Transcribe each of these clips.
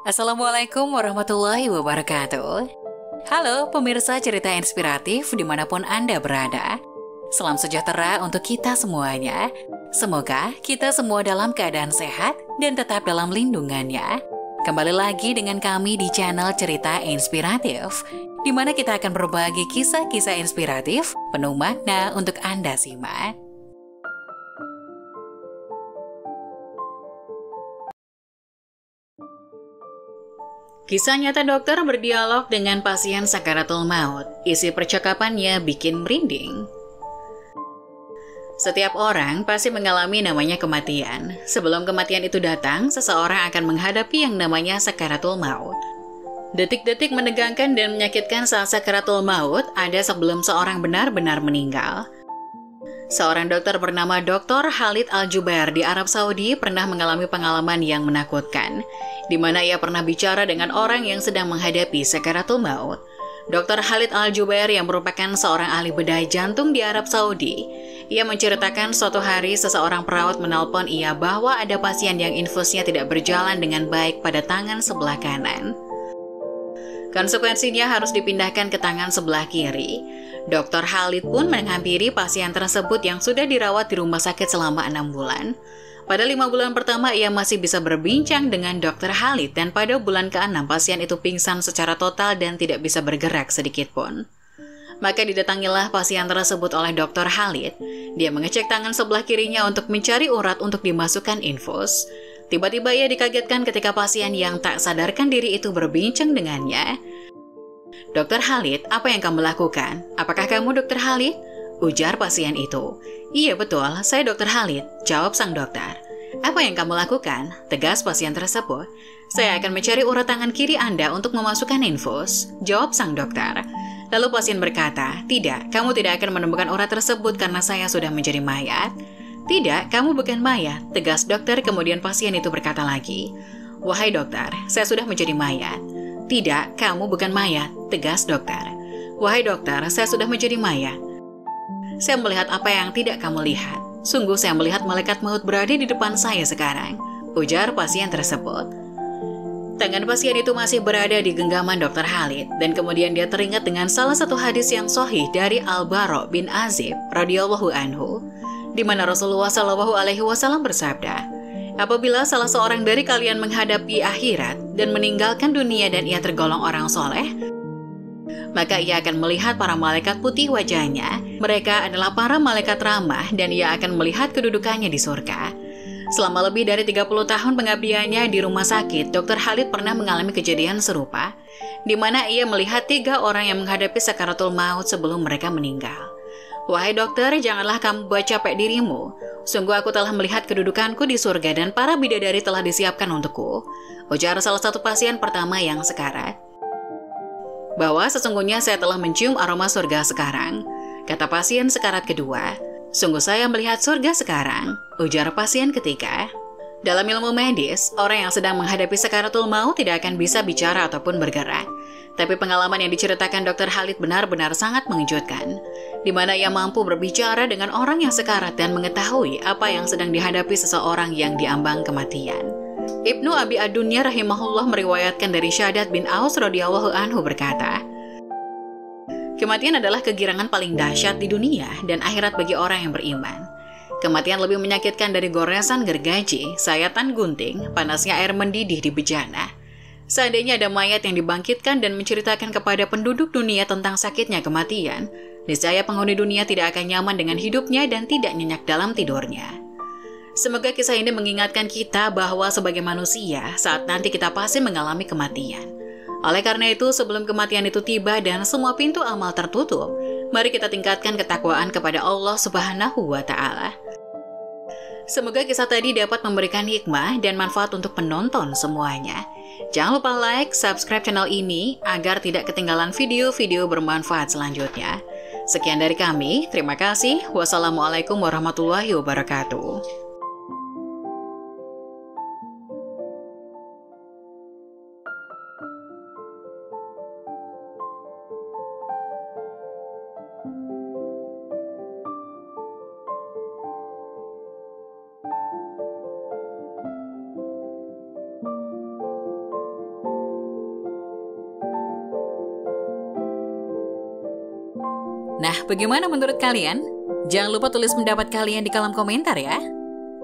Assalamualaikum warahmatullahi wabarakatuh. Halo pemirsa cerita inspiratif dimanapun Anda berada. Salam sejahtera untuk kita semuanya. Semoga kita semua dalam keadaan sehat dan tetap dalam lindungannya. Kembali lagi dengan kami di channel Cerita Inspiratif, di mana kita akan berbagi kisah-kisah inspiratif penuh makna untuk Anda simak. Kisah nyata dokter berdialog dengan pasien sakaratul maut. Isi percakapannya bikin merinding. Setiap orang pasti mengalami namanya kematian. Sebelum kematian itu datang, seseorang akan menghadapi yang namanya sakaratul maut. Detik-detik menegangkan dan menyakitkan saat sakaratul maut ada sebelum seorang benar-benar meninggal. Seorang dokter bernama Dr. Khalid Al-Jubair di Arab Saudi pernah mengalami pengalaman yang menakutkan, di mana ia pernah bicara dengan orang yang sedang menghadapi sakaratul maut. Dr. Khalid Al-Jubair yang merupakan seorang ahli bedah jantung di Arab Saudi, ia menceritakan suatu hari seseorang perawat menelpon ia bahwa ada pasien yang infusnya tidak berjalan dengan baik pada tangan sebelah kanan. Konsekuensinya harus dipindahkan ke tangan sebelah kiri. Dr. Khalid pun menghampiri pasien tersebut yang sudah dirawat di rumah sakit selama 6 bulan. Pada 5 bulan pertama ia masih bisa berbincang dengan Dr. Khalid dan pada bulan ke-6 pasien itu pingsan secara total dan tidak bisa bergerak sedikit pun. Maka didatangilah pasien tersebut oleh Dr. Khalid. Dia mengecek tangan sebelah kirinya untuk mencari urat untuk dimasukkan infus. Tiba-tiba ia dikagetkan ketika pasien yang tak sadarkan diri itu berbincang dengannya. "Dokter Khalid, apa yang kamu lakukan? Apakah kamu Dokter Khalid?" ujar pasien itu. "Iya betul, saya Dokter Khalid," jawab sang dokter. "Apa yang kamu lakukan?" tegas pasien tersebut. "Saya akan mencari urat tangan kiri Anda untuk memasukkan infus," jawab sang dokter. Lalu pasien berkata, "Tidak, kamu tidak akan menemukan urat tersebut karena saya sudah menjadi mayat." "Tidak, kamu bukan mayat," tegas dokter. Kemudian pasien itu berkata lagi, "Wahai dokter, saya sudah menjadi mayat." "Tidak, kamu bukan mayat," tegas dokter. "Wahai dokter, saya sudah menjadi mayat." "Saya melihat apa yang tidak kamu lihat. Sungguh saya melihat malaikat maut berada di depan saya sekarang," ujar pasien tersebut. Tangan pasien itu masih berada di genggaman Dr. Khalid dan kemudian dia teringat dengan salah satu hadis yang sahih dari Al-Bara bin Azib radhiyallahu anhu, di mana Rasulullah Shallallahu alaihi wasallam bersabda, "Apabila salah seorang dari kalian menghadapi akhirat dan meninggalkan dunia dan ia tergolong orang soleh, maka ia akan melihat para malaikat putih wajahnya. Mereka adalah para malaikat ramah dan ia akan melihat kedudukannya di surga." Selama lebih dari 30 tahun pengabdiannya di rumah sakit, Dr. Khalid pernah mengalami kejadian serupa, di mana ia melihat 3 orang yang menghadapi sakaratul maut sebelum mereka meninggal. "Wahai dokter, janganlah kamu buat capek dirimu. Sungguh aku telah melihat kedudukanku di surga dan para bidadari telah disiapkan untukku," ujar salah satu pasien pertama yang sekarat. "Bahwa sesungguhnya saya telah mencium aroma surga sekarang," kata pasien sekarat kedua. "Sungguh saya melihat surga sekarang," ujar pasien ketiga. Dalam ilmu medis, orang yang sedang menghadapi sakaratul maut tidak akan bisa bicara ataupun bergerak. Tapi pengalaman yang diceritakan Dr. Khalid benar-benar sangat mengejutkan, di mana ia mampu berbicara dengan orang yang sekarat dan mengetahui apa yang sedang dihadapi seseorang yang diambang kematian. Ibnu Abi Ad-Dunya rahimahullah meriwayatkan dari Syaddad bin Aus radhiyallahu anhu berkata, "Kematian adalah kegirangan paling dahsyat di dunia dan akhirat bagi orang yang beriman. Kematian lebih menyakitkan dari goresan gergaji, sayatan gunting, panasnya air mendidih di bejana. Seandainya ada mayat yang dibangkitkan dan menceritakan kepada penduduk dunia tentang sakitnya kematian, niscaya penghuni dunia tidak akan nyaman dengan hidupnya dan tidak nyenyak dalam tidurnya." Semoga kisah ini mengingatkan kita bahwa sebagai manusia, saat nanti kita pasti mengalami kematian. Oleh karena itu, sebelum kematian itu tiba dan semua pintu amal tertutup, mari kita tingkatkan ketakwaan kepada Allah Subhanahu wa Ta'ala. Semoga kisah tadi dapat memberikan hikmah dan manfaat untuk penonton semuanya. Jangan lupa like, subscribe channel ini agar tidak ketinggalan video-video bermanfaat selanjutnya. Sekian dari kami, terima kasih. Wassalamualaikum warahmatullahi wabarakatuh. Nah, bagaimana menurut kalian? Jangan lupa tulis pendapat kalian di kolom komentar ya.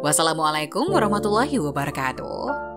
Wassalamualaikum warahmatullahi wabarakatuh.